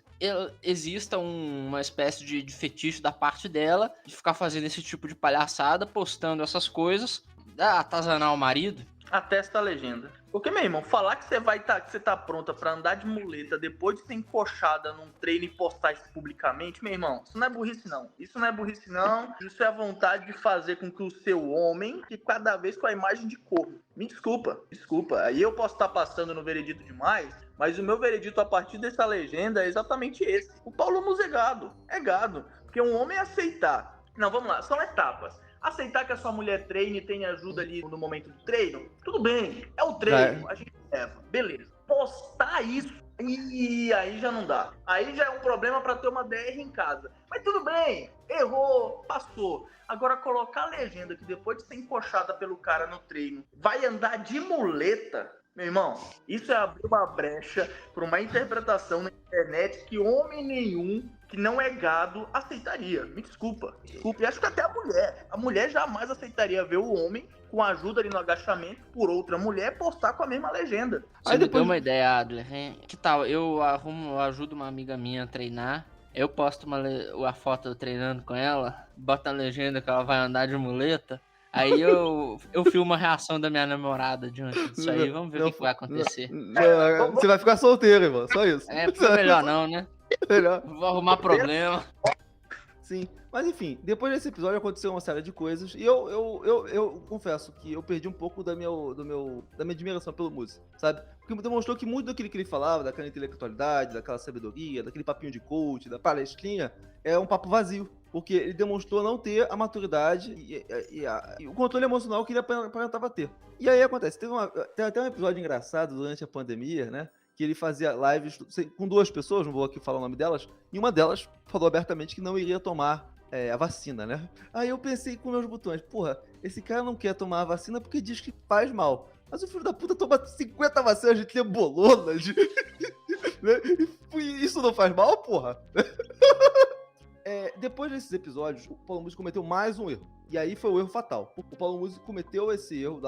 exista uma espécie de fetiche da parte dela, de ficar fazendo esse tipo de palhaçada, postando essas coisas, atazanar o marido. Atesta a legenda. Porque, meu irmão, falar que você tá pronta pra andar de muleta depois de ser encoxada num treino e postar isso publicamente, meu irmão, isso não é burrice, não. Isso é a vontade de fazer com que o seu homem fique cada vez com a imagem de corpo. Me desculpa. Aí eu posso estar passando no veredito demais, mas o meu veredito a partir dessa legenda é exatamente esse. O Paulo Musi é gado. Porque um homem aceitar... Não, vamos lá, são etapas. Aceitar que a sua mulher treine e tenha ajuda ali no momento do treino, tudo bem, é o treino, a gente leva, beleza. Postar isso, e aí já não dá. Aí já é um problema pra ter uma DR em casa. Mas tudo bem, errou, passou. Agora colocar a legenda que depois de ser encoxada pelo cara no treino, vai andar de muleta, meu irmão, isso é abrir uma brecha para uma interpretação na internet que homem nenhum que não é gado aceitaria. Me desculpa. E acho que até a mulher jamais aceitaria ver o homem com ajuda ali no agachamento por outra mulher postar com a mesma legenda. Você me deu uma ideia, Adler, hein? Que tal? Eu ajudo uma amiga minha a treinar. Eu posto a foto treinando com ela, boto a legenda que ela vai andar de muleta, aí eu filmo a reação da minha namorada diante disso aí, vamos ver o que vai acontecer. Você vai ficar solteiro, irmão, só isso. Foi melhor não, né? Melhor. Vou arrumar problema. Sim, mas enfim, depois desse episódio aconteceu uma série de coisas e eu confesso que eu perdi um pouco da minha admiração pelo Muzi, sabe? Porque demonstrou que muito daquilo que ele falava, daquela intelectualidade, daquela sabedoria, daquele papinho de coach, da palestrinha, é um papo vazio. Porque ele demonstrou não ter a maturidade e o controle emocional que ele aparentava ter. E aí acontece, tem até um episódio engraçado durante a pandemia, né? Que ele fazia lives com 2 pessoas, não vou aqui falar o nome delas, e uma delas falou abertamente que não iria tomar a vacina, né? Aí eu pensei com meus botões, porra, esse cara não quer tomar a vacina porque diz que faz mal. Mas o filho da puta toma 50 vacinas de trebolona, isso não faz mal, porra? Depois desses episódios, o Paulo Musi cometeu mais um erro. E aí foi o erro fatal. O Paulo Musi cometeu esse erro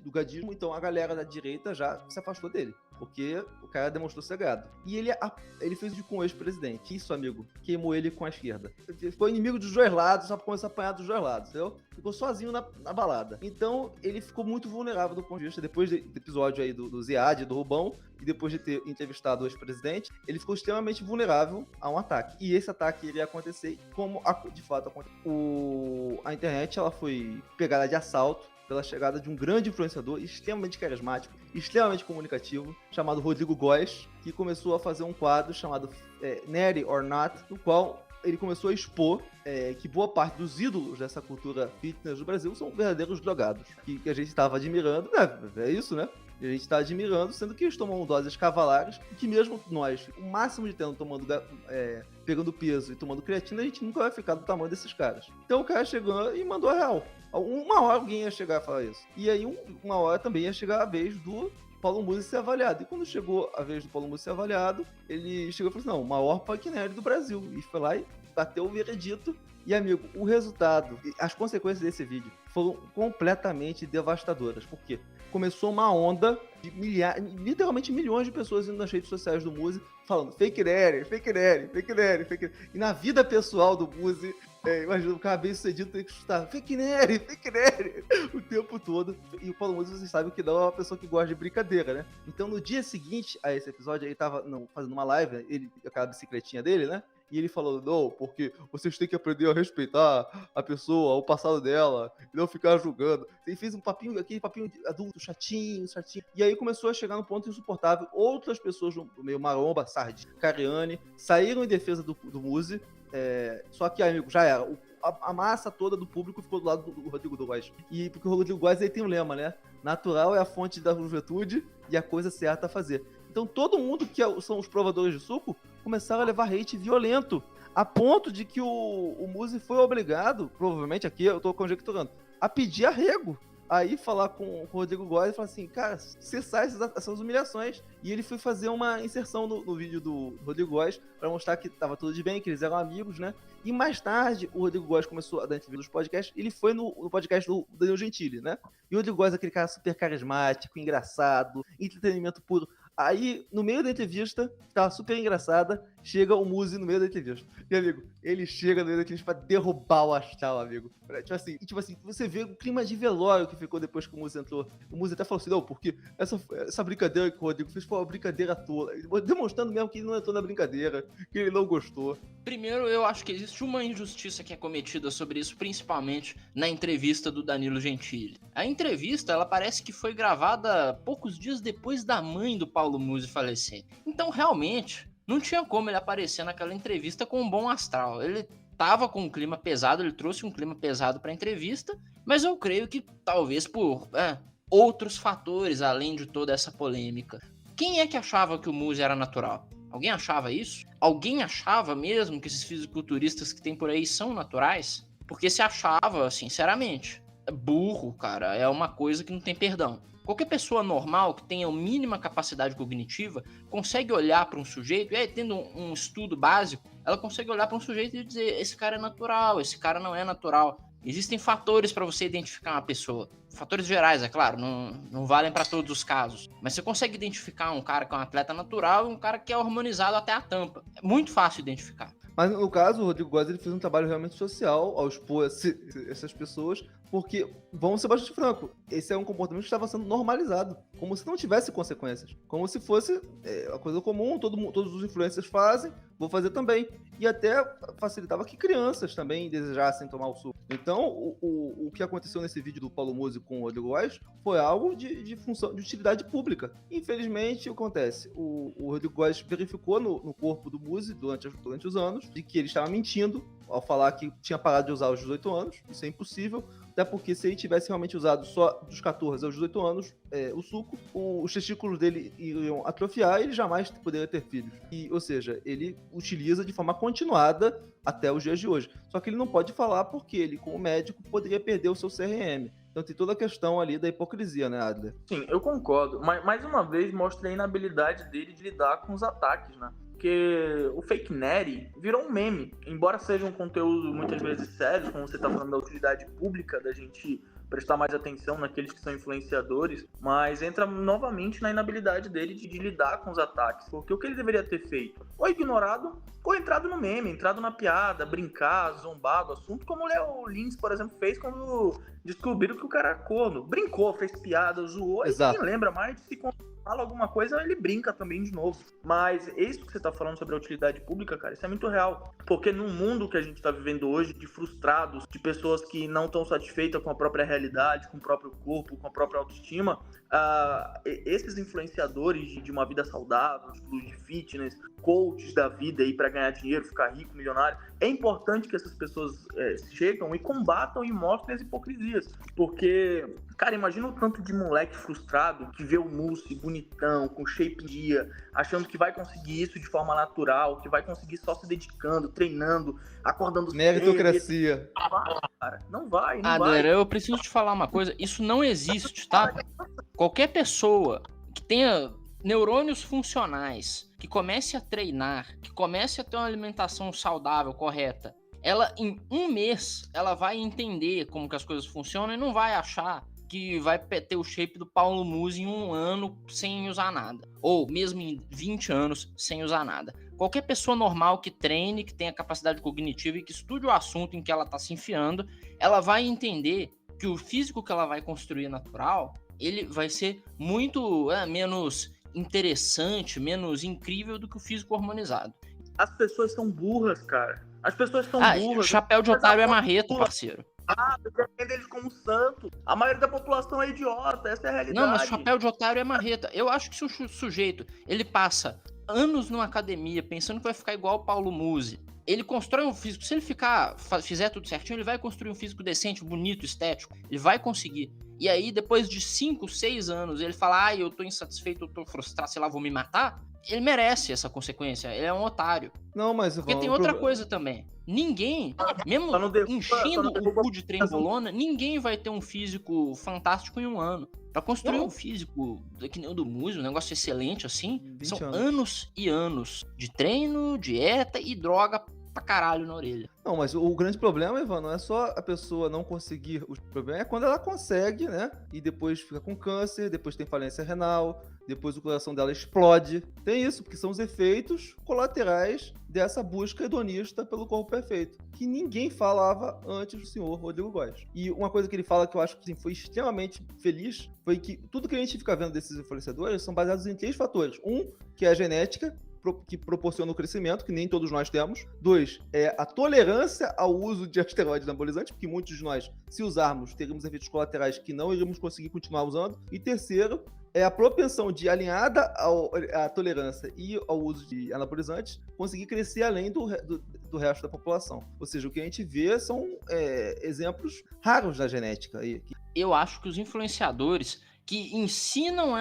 do gadismo, então a galera da direita já se afastou dele. Porque o cara demonstrou cegado. E ele fez isso com o ex-presidente. Isso, amigo, queimou ele com a esquerda. Ele ficou inimigo dos dois lados, só começou a apanhar dos dois lados, entendeu? Ficou sozinho na balada. Então, ele ficou muito vulnerável do ponto de vista, depois do episódio aí do Ziad, do Rubão, e depois de ter entrevistado o ex-presidente, ele ficou extremamente vulnerável a um ataque. E esse ataque iria acontecer como de fato aconteceu. A internet, ela foi pegada de assalto pela chegada de um grande influenciador extremamente carismático, extremamente comunicativo, chamado Rodrigo Góes, que começou a fazer um quadro chamado Neri or Not, no qual ele começou a expor que boa parte dos ídolos dessa cultura fitness do Brasil são verdadeiros drogados, que a gente estava admirando, né? É isso, né? E a gente está admirando, sendo que eles tomam doses cavalares, e que mesmo nós, o máximo de tempo pegando peso e tomando creatina, a gente nunca vai ficar do tamanho desses caras. Então o cara chegou e mandou a real. Uma hora alguém ia chegar a falar isso. E aí uma hora também ia chegar a vez do Paulo Musi ser avaliado. E quando chegou a vez do Paulo Musi ser avaliado, ele chegou e falou assim, não, o maior punk nerd do Brasil. E foi lá e bateu o veredito. E, amigo, o resultado, as consequências desse vídeo foram completamente devastadoras. Por quê? Começou uma onda de literalmente milhões de pessoas indo nas redes sociais do Muzi falando fake nerd, fake nerd, fake nerd, fake nerd. E na vida pessoal do Muzi, imagina, o cara bem sucedido tem que escutar fake nerd o tempo todo. E o Paulo Muzi, vocês sabem que não é uma pessoa que gosta de brincadeira, né? Então no dia seguinte a esse episódio, ele tava fazendo uma live, aquela bicicletinha dele, né? E ele falou, não, porque vocês têm que aprender a respeitar a pessoa, o passado dela, e não ficar julgando. Ele fez aquele papinho adulto, chatinho. E aí começou a chegar no ponto insuportável. Outras pessoas do meio maromba, Sardi, Cariani, saíram em defesa do Muzi. Só que, amigo, já era. A massa toda do público ficou do lado do Rodrigo Góes. E porque o Rodrigo Góes ele tem um lema, né? Natural é a fonte da juventude e a coisa certa a fazer. Então todo mundo que são os provadores de suco começaram a levar hate violento, a ponto de que o Muzi foi obrigado, provavelmente aqui eu tô conjecturando, a pedir arrego. Aí falar com o Rodrigo Góes e falar assim, cara, cessar essas humilhações. E ele foi fazer uma inserção no vídeo do Rodrigo Góes pra mostrar que tava tudo de bem, que eles eram amigos, né? E mais tarde, o Rodrigo Góes começou a dar entrevista nos podcasts, ele foi no podcast do Danilo Gentili, né? E o Rodrigo Góes é aquele cara super carismático, engraçado, entretenimento puro. Aí, no meio da entrevista, que tava super engraçada, chega o Muzi no meio da entrevista. E, amigo, ele chega no meio da entrevista pra derrubar o astral, amigo. Tipo assim, você vê o clima de velório que ficou depois que o Muzi entrou. O Muzi até falou assim, não, porque essa brincadeira que o Rodrigo fez foi uma brincadeira tola. Demonstrando mesmo que ele não entrou na brincadeira, que ele não gostou. Primeiro, eu acho que existe uma injustiça que é cometida sobre isso, principalmente na entrevista do Danilo Gentili. A entrevista, ela parece que foi gravada poucos dias depois da mãe do Paulo Musi falecer. Então, realmente, não tinha como ele aparecer naquela entrevista com um bom astral. Ele tava com um clima pesado, ele trouxe um clima pesado pra entrevista, mas eu creio que talvez por outros fatores, além de toda essa polêmica. Quem é que achava que o Muzi era natural? Alguém achava isso? Alguém achava mesmo que esses fisiculturistas que tem por aí são naturais? Porque se achava, sinceramente, burro, cara, é uma coisa que não tem perdão. Qualquer pessoa normal que tenha a mínima capacidade cognitiva consegue olhar para um sujeito, e aí, tendo um estudo básico, ela consegue olhar para um sujeito e dizer, esse cara é natural, esse cara não é natural. Existem fatores para você identificar uma pessoa. Fatores gerais, é claro, não valem para todos os casos. Mas você consegue identificar um cara que é um atleta natural e um cara que é hormonizado até a tampa. É muito fácil identificar. Mas no caso, o Rodrigo Góes ele fez um trabalho realmente social ao expor essas pessoas, porque, vamos ser bastante franco, esse é um comportamento que estava sendo normalizado, como se não tivesse consequências, como se fosse uma coisa comum, todos os influencers fazem, vou fazer também. E até facilitava que crianças também desejassem tomar o suco. Então, o que aconteceu nesse vídeo do Paulo Musi com o Rodrigo Góes foi algo de função, de utilidade pública. Infelizmente, o que acontece? O Rodrigo Góes verificou no corpo do Musi durante os anos de que ele estava mentindo ao falar que tinha parado de usar aos 18 anos. Isso é impossível. Até porque se ele tivesse realmente usado só dos 14 aos 18 anos o suco, os testículos dele iriam atrofiar e ele jamais poderia ter filhos. Ou seja, ele utiliza de forma continuada até os dias de hoje. Só que ele não pode falar porque ele, como médico, poderia perder o seu CRM. Então tem toda a questão ali da hipocrisia, né, Adler? Sim, eu concordo. Mas, mais uma vez, mostra a inabilidade dele de lidar com os ataques, né? Porque o fake nerd virou um meme. Embora seja um conteúdo muitas vezes sério, como você está falando da utilidade pública, da gente prestar mais atenção naqueles que são influenciadores, mas entra novamente na inabilidade dele de lidar com os ataques. Porque o que ele deveria ter feito? Ou ignorado, ou entrado no meme, entrado na piada, brincar, zombar do assunto, como o Léo Lins, por exemplo, fez quando descobriram que o cara era corno. Brincou, fez piada, zoou, e ninguém lembra mais de se fala alguma coisa, ele brinca também de novo. Mas isso que você tá falando sobre a utilidade pública, cara, isso é muito real. Porque no mundo que a gente tá vivendo hoje, de frustrados, de pessoas que não estão satisfeitas com a própria realidade, com o próprio corpo, com a própria autoestima, esses influenciadores de uma vida saudável, de fitness, coaches da vida aí pra ganhar dinheiro, ficar rico, milionário, é importante que essas pessoas chegam e combatam e mostrem as hipocrisias. Porque, cara, imagina o tanto de moleque frustrado que vê o Musi bonitão, com shape dia, achando que vai conseguir isso de forma natural, que vai conseguir só se dedicando, treinando, acordando cedo. Meritocracia. Não vai. Adler, eu preciso te falar uma coisa, isso não existe, tá? Qualquer pessoa que tenha neurônios funcionais, que comece a treinar, que comece a ter uma alimentação saudável, correta, ela em um mês, ela vai entender como que as coisas funcionam e não vai achar que vai ter o shape do Paulo Musi em 1 ano sem usar nada. Ou mesmo em 20 anos sem usar nada. Qualquer pessoa normal que treine, que tenha capacidade cognitiva e que estude o assunto em que ela está se enfiando, ela vai entender que o físico que ela vai construir natural, ele vai ser muito menos interessante, menos incrível do que o físico hormonizado. As pessoas são burras, cara. As pessoas são burras. Chapéu de otário é marreto, parceiro. Defende eles como santo. A maioria da população é idiota, essa é a realidade. Não, mas chapéu de otário é marreta. Eu acho que se o sujeito, ele passa anos numa academia pensando que vai ficar igual o Paulo Musi, ele constrói um físico, se ele fizer tudo certinho, ele vai construir um físico decente, bonito, estético, ele vai conseguir. E aí, depois de 5, 6 anos, ele fala, eu tô insatisfeito, eu tô frustrado, sei lá, vou me matar, ele merece essa consequência, ele é um otário. Não, mas... Porque tem outra coisa também. Ninguém, mesmo enchendo o cu de trembolona, ninguém vai ter um físico fantástico em 1 ano. Pra construir um físico que nem o do Musi, um negócio excelente assim, são anos e anos de treino, dieta e droga pra caralho na orelha. Não, mas o grande problema, Ivan, não é só a pessoa não conseguir. O problema é quando ela consegue, né? E depois fica com câncer, depois tem falência renal, depois o coração dela explode. Tem isso, porque são os efeitos colaterais dessa busca hedonista pelo corpo perfeito, que ninguém falava antes do senhor Rodrigo Góes. E uma coisa que ele fala que eu acho que foi extremamente feliz, foi que tudo que a gente fica vendo desses influenciadores são baseados em 3 fatores. Um, que é a genética, que proporciona o crescimento, que nem todos nós temos. 2, é a tolerância ao uso de esteroides anabolizantes, porque muitos de nós, se usarmos, teríamos efeitos colaterais que não iríamos conseguir continuar usando. E 3º, é a propensão de, alinhada à tolerância e ao uso de anabolizantes, conseguir crescer além do resto da população. Ou seja, o que a gente vê são exemplos raros da genética. Eu acho que os influenciadores que ensinam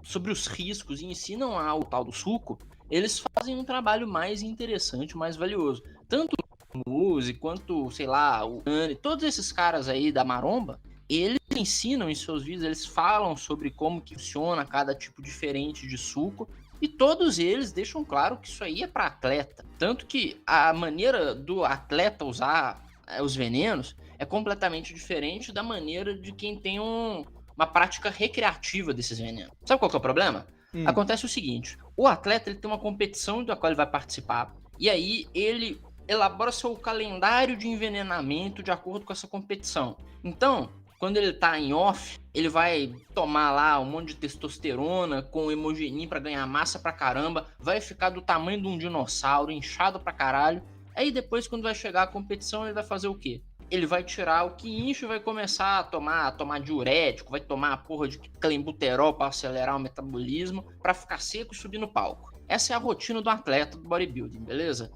sobre os riscos e ensinam o tal do suco, eles fazem um trabalho mais interessante, mais valioso. Tanto o Musi quanto, sei lá, o Nani, todos esses caras aí da maromba, eles ensinam em seus vídeos, eles falam sobre como que funciona cada tipo diferente de suco, e todos eles deixam claro que isso aí é para atleta. Tanto que a maneira do atleta usar os venenos é completamente diferente da maneira de quem tem uma prática recreativa desses venenos. Sabe qual que é o problema? Acontece o seguinte, o atleta ele tem uma competição da qual ele vai participar, e aí ele elabora seu calendário de envenenamento de acordo com essa competição. Então, quando ele tá em off, ele vai tomar lá um monte de testosterona com hemogenin pra ganhar massa pra caramba, vai ficar do tamanho de um dinossauro, inchado pra caralho. Aí depois, quando vai chegar a competição, ele vai fazer o quê? Ele vai tirar o que incha e vai começar a tomar diurético, vai tomar a porra de clenbuterol pra acelerar o metabolismo, pra ficar seco e subir no palco. Essa é a rotina do atleta do bodybuilding, beleza?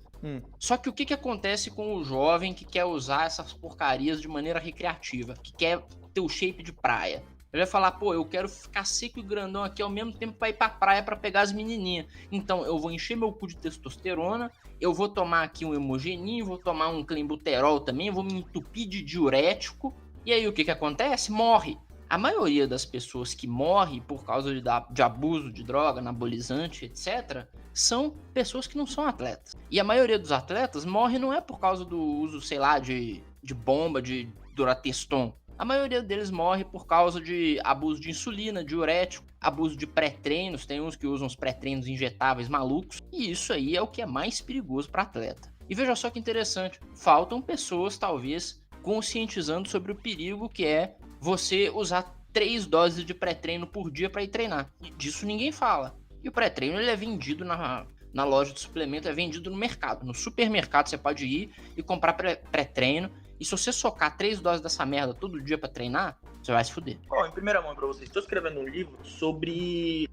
Só que o que acontece com o jovem que quer usar essas porcarias de maneira recreativa, que quer ter o shape de praia? Ele vai falar, pô, eu quero ficar seco e grandão aqui ao mesmo tempo pra ir pra praia pra pegar as menininhas. Então eu vou encher meu cu de testosterona, eu vou tomar aqui um hemogenin, vou tomar um clenbuterol também, vou me entupir de diurético. E aí o que acontece? Morre. A maioria das pessoas que morrem por causa de abuso de droga, anabolizante, etc., são pessoas que não são atletas. E a maioria dos atletas morre não é por causa do uso, sei lá, de bomba, de Durateston. A maioria deles morre por causa de abuso de insulina, diurético, abuso de pré-treinos. Tem uns que usam os pré-treinos injetáveis malucos. E isso aí é o que é mais perigoso para atleta. E veja só que interessante, faltam pessoas, talvez, conscientizando sobre o perigo que é você usar 3 doses de pré-treino por dia para ir treinar. E disso ninguém fala. E o pré-treino ele é vendido na loja de suplemento, é vendido no mercado. No supermercado você pode ir e comprar pré-treino. E se você socar 3 doses dessa merda todo dia pra treinar, você vai se fuder. Bom, em primeira mão pra vocês, estou escrevendo um livro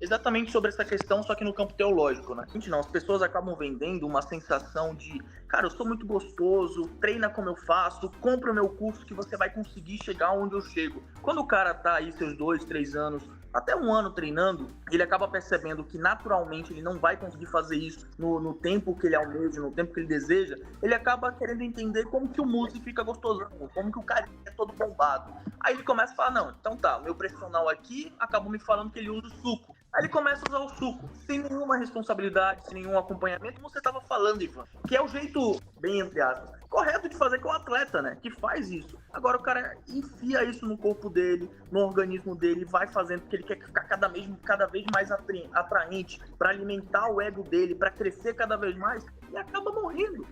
exatamente sobre essa questão, só que no campo teológico, né? Gente, não, as pessoas acabam vendendo uma sensação de, cara, eu sou muito gostoso, treina como eu faço, compra o meu curso que você vai conseguir chegar onde eu chego. Quando o cara tá aí seus 2, 3 anos, até 1 ano treinando, ele acaba percebendo que naturalmente ele não vai conseguir fazer isso no tempo que ele almeja, no tempo que ele deseja. Ele acaba querendo entender como que o músculo fica gostosão, como que o cara é todo bombado. Aí ele começa a falar, não, então tá, meu personal aqui acabou me falando que ele usa o suco. Aí ele começa a usar o suco, sem nenhuma responsabilidade, sem nenhum acompanhamento, como você estava falando, Ivan. Que é o jeito, bem entre aspas, correto de fazer com o atleta, né? Que faz isso. Agora o cara enfia isso no corpo dele, no organismo dele, vai fazendo porque ele quer ficar cada vez mais atraente, para alimentar o ego dele, para crescer cada vez mais, e acaba morrendo.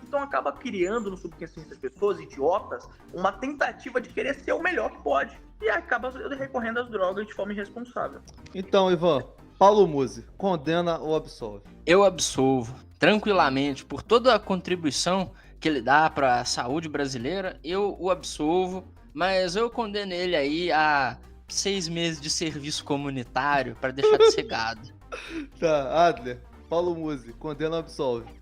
Então acaba criando no subconsciente das pessoas, idiotas, uma tentativa de querer ser o melhor que pode. E acaba recorrendo às drogas de forma irresponsável. Então, Ivan, Paulo Musi, condena ou absolve? Eu absolvo, tranquilamente, por toda a contribuição que ele dá para a saúde brasileira, eu o absolvo, mas eu condeno ele aí a 6 meses de serviço comunitário para deixar de ser gado. Tá, Adler, Paulo Musi, condena ou absolve?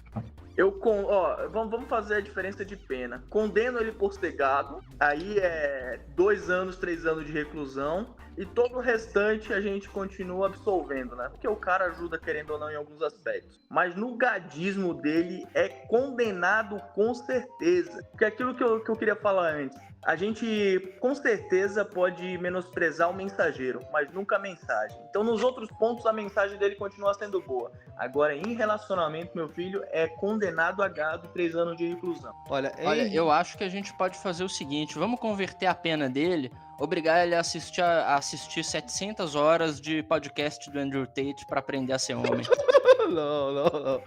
Vamos fazer a diferença de pena. Condeno ele por ser gado, aí é 2 anos, 3 anos de reclusão, e todo o restante a gente continua absolvendo, né? Porque o cara ajuda, querendo ou não, em alguns aspectos. Mas no gadismo dele é condenado com certeza. Porque aquilo que eu queria falar antes, a gente com certeza pode menosprezar o mensageiro, mas nunca a mensagem. Então nos outros pontos a mensagem dele continua sendo boa. Agora em relacionamento, meu filho é condenado a gado, 3 anos de reclusão. Olha, eu acho que a gente pode fazer o seguinte, vamos converter a pena dele, obrigar ele a assistir 700 horas de podcast do Andrew Tate pra aprender a ser homem. Não.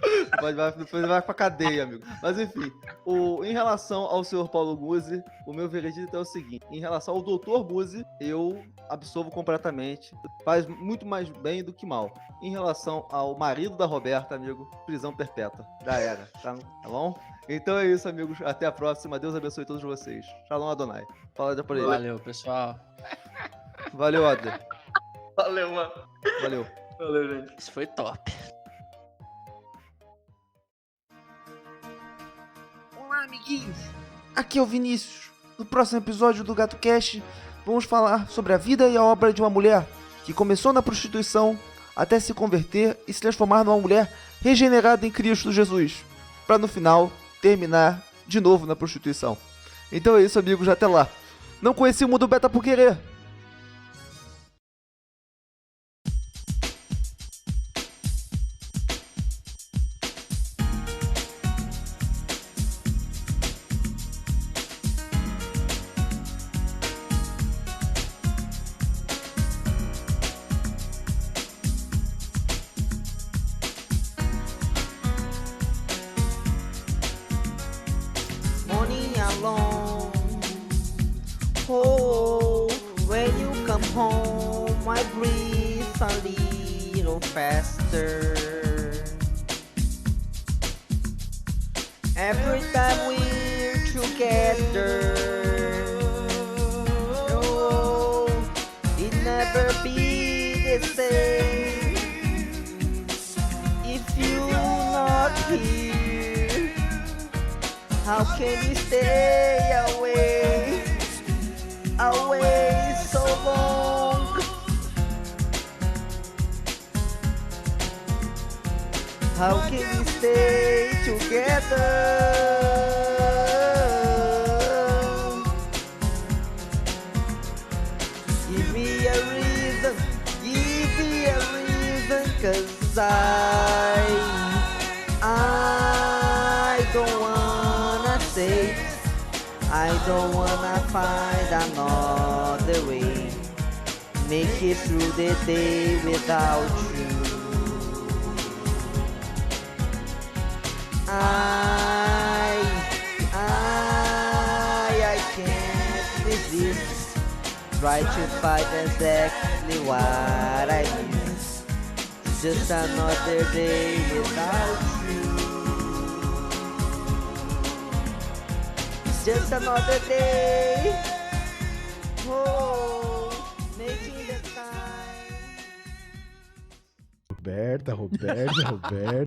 Depois vai pra cadeia, amigo. Mas enfim, em relação ao senhor Paulo Musi, o meu veredito é o seguinte. Em relação ao doutor Musi, eu absolvo completamente. Faz muito mais bem do que mal. Em relação ao marido da Roberta, amigo, prisão perpétua. Já era, tá bom? Então é isso, amigos. Até a próxima. Deus abençoe todos vocês. Shalom Adonai. Fala de por aí. Valeu, pessoal. Valeu, Adler. Valeu, mano. Valeu, gente. Isso foi top. Olá, amiguinhos. Aqui é o Vinícius. No próximo episódio do Gato Cast, vamos falar sobre a vida e a obra de uma mulher que começou na prostituição até se converter e se transformar numa mulher regenerada em Cristo Jesus, para no final terminar de novo na prostituição. Então é isso, amigos, até lá. Não conheci o mundo beta por querer. alone. Oh, when you come home, I breathe a little faster. Every time we're together, no, it never be the same. If you're not here, how can we stay away, away so long? How can we stay together? Give me a reason, give me a reason, 'cause I don't wanna say, I don't wanna find another way, make it through the day without you. I can't resist, try to find exactly what I miss. Just another day without you. It's just another day. Oh, making the time. Roberta.